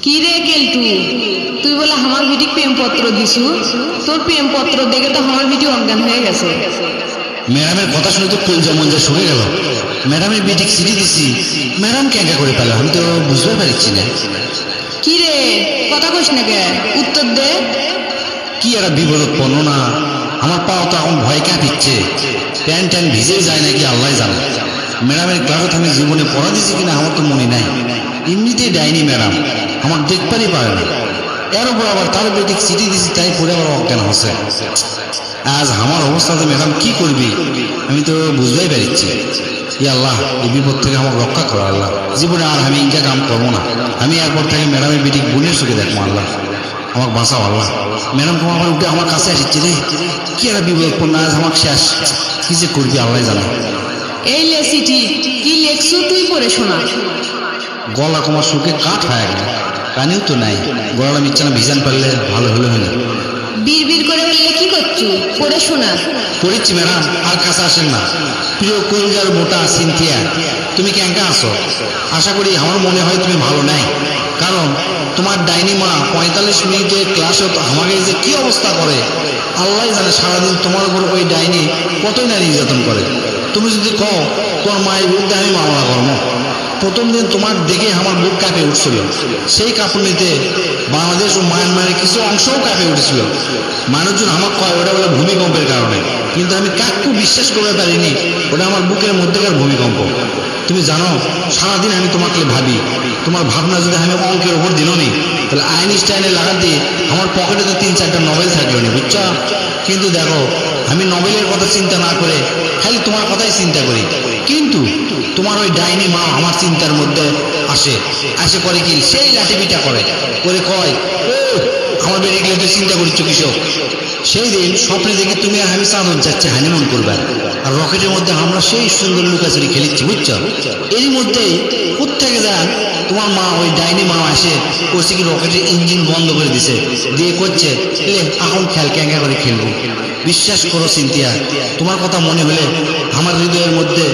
কি রে কেলটু, তুই বলে আমার বিটি প্রেমপত্র দিছু? তোর প্রেমপত্র দেখে তো আমার বিটি অজ্ঞান হয়ে গেছে। ম্যাডামের কথা শুনে তো কলজা মঞ্জা শুকে গেল। ম্যাডামের বিটি চিঠি দিছি, ম্যাডাম ক্যাঙ্কা করে পেল, আমি তো বুঝতে পারছি না। কি রে কথা কইস না কে, উত্তর দে। কি একটা বিপদপন্ন না, আমার পাও তো এখন ভয় কাঁপিচ্ছে, প্যান্ট ট্যান ভিজে যায় নাকি আল্লাহ জানে। ম্যাডামের ক্লাসে আমি জীবনে পড়া দিছি কিনা আমার তো মনে নাই। এমনিতেই ডাইনি ম্যাডাম, আমার দেখবারই পারে না। এর উপর আবার তার বেটি চিঠি দিছি, তাই পড়ে আবার অজ্ঞান হচ্ছে। আজ আমার অবস্থাতে ম্যাডাম কি করবি আমি তো বুঝতেই পারছি। ই আল্লাহ, এই বিপদ থেকে আমার রক্ষা করো আল্লাহ। জীবনে আর আমি ইনকা কাম করবো না, আমি এরপর থেকে ম্যাডামের বেটি বোনের চোখে দেখবো আল্লাহ। আমার বাঁচাও আল্লাহ। ম্যাডাম তোমার আবার উঠে আমার কাছে আসছে রে, কি একটা বিপদ, আজ আমার শেষ। কি যে করবি আল্লাহ জানে। এই লে চিঠি, কি লেখছু তুই পড়ে শোনা। গলা কমার শুকে কাঠ হয়ে গেল, পানিও তো নাই, গলাটা মিচ্ছানা ভিজান পারলে ভালো হলো হলো। বিড় করে বললে কি করছু, পড়ে শোনা। পড়েছি ম্যাডাম, আর কাছে আসেন না। প্রিয় কলজার মোটা সিনথিয়া, তুমি ক্যাঙ্কা আসো? আশা করি আমার মনে হয় তুমি ভালো নাই, কারণ তোমার ডাইনি মা 45 মিনিটের ক্লাসে আমাকে যে কি অবস্থা করে আল্লাহ জানে। সারাদিন তোমার উপর ওই ডাইনি কতই না নির্যাতন করে। তুমি যদি কও তোমার মায়ের বিরুদ্ধে আমি মামলা করবো। প্রথম দিন তোমার দেখে আমার বুক কাঁপে উঠছিল, সেই কাঁপুনিতে বাংলাদেশ ও মায়ানমারের কিছু অংশও কাঁপে উঠেছিল। মানুষজন আমার কয় ওটা বলে ভূমিকম্পের কারণে, কিন্তু আমি কাকু বিশ্বাস করতে পারিনি ওটা আমার বুকের মধ্যেকার ভূমিকম্প। তুমি জানো, সারাদিন আমি তোমাকে ভাবি, তোমার ভাবনা যদি আমি অঙ্কের ওপর দিল নি, তাহলে আইনস্টাইনে লাগাতে আমার পকেটে তো 3-4টা নোবেল থাকলো না, বুঝছো? কিন্তু দেখো, আমি নোবেলের কথা চিন্তা না করে খালি তোমার কথাই চিন্তা করি। কিন্তু তোমার ওই ডাইনি মা আমার চিন্তার মধ্যে আসে, করে কি সেই লাঠিপিটা করে কয়, ও আমার বেড়ে গেলে তুই চিন্তা করছো কৃষক। সেই দিন স্বপ্নে দেখি তুমি আর আমি চাঁদন যাচ্ছে হানিমুন করবে, আর রকেটের মধ্যে আমরা সেই সুন্দর লুকাচুরি খেলেছি, বুঝছো? এরই মধ্যে কোত্থেকে যান তোমার মা, ওই ডাইনি মা আসে করছে কি রকেটের ইঞ্জিন বন্ধ করে দিছে, দিয়ে করছে এখন খেল ক্যাঙ্গা করে খেলবো। বিশ্বাস করো সিনথিয়া, তোমার কথা মনে হলে আমার হৃদয়ের মধ্যে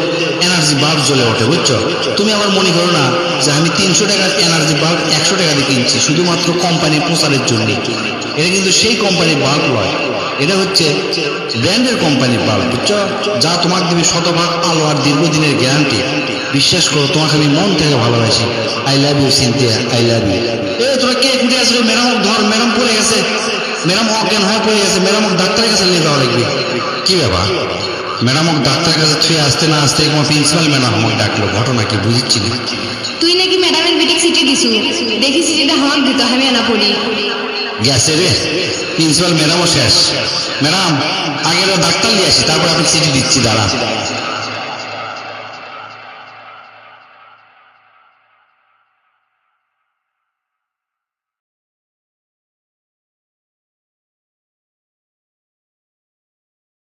এনার্জি বাল্ব জ্বলে ওঠে, বুঝছো? তুমি আমার মনে করো না যে আমি 300 টাকার এনার্জি বাল্ব 100 টাকা দিয়ে কিনছি শুধুমাত্র কোম্পানির প্রচারের জন্য। এটা কিন্তু সেই কোম্পানির বাল্ব নয়, এটা হচ্ছে ব্র্যান্ডের কোম্পানির বাল্ব, বুঝছো? যা তোমার দেবে শতভাগ আলো আর দীর্ঘদিনের গ্যারান্টি। বিশ্বাস করো, তোমাকে আমি মন থেকে ভালোবাসি। I love you Cynthia, I love you. তোরা কে খুঁজে আসবে? ম্যাডাম ধর, ম্যাডাম পড়ে গেছে, ম্যাডাম অজ্ঞান হয়ে পড়ে গেছে, ম্যাডাম ডাক্তারের কাছে নিয়ে যাওয়া লাগবে। কি ব্যাপার? ম্যাডাম ডাক্তারের কাছে ছুঁয়ে আসতে না আসতে আমার প্রিন্সিপাল ম্যাডাম আমাকে ডাকলো, ঘটনা কি বুঝছি না। তুই নাকি ম্যাডামের বিটিক চিঠি দিছু, দেখি চিঠিটা আমার দিত, আমি আনা পড়ি। গেছে রে, প্রিন্সিপাল ম্যাডামও শেষ। ম্যাডাম আগের ডাক্তার নিয়ে আসি, তারপর আপনি চিঠি দিচ্ছি, দাঁড়া।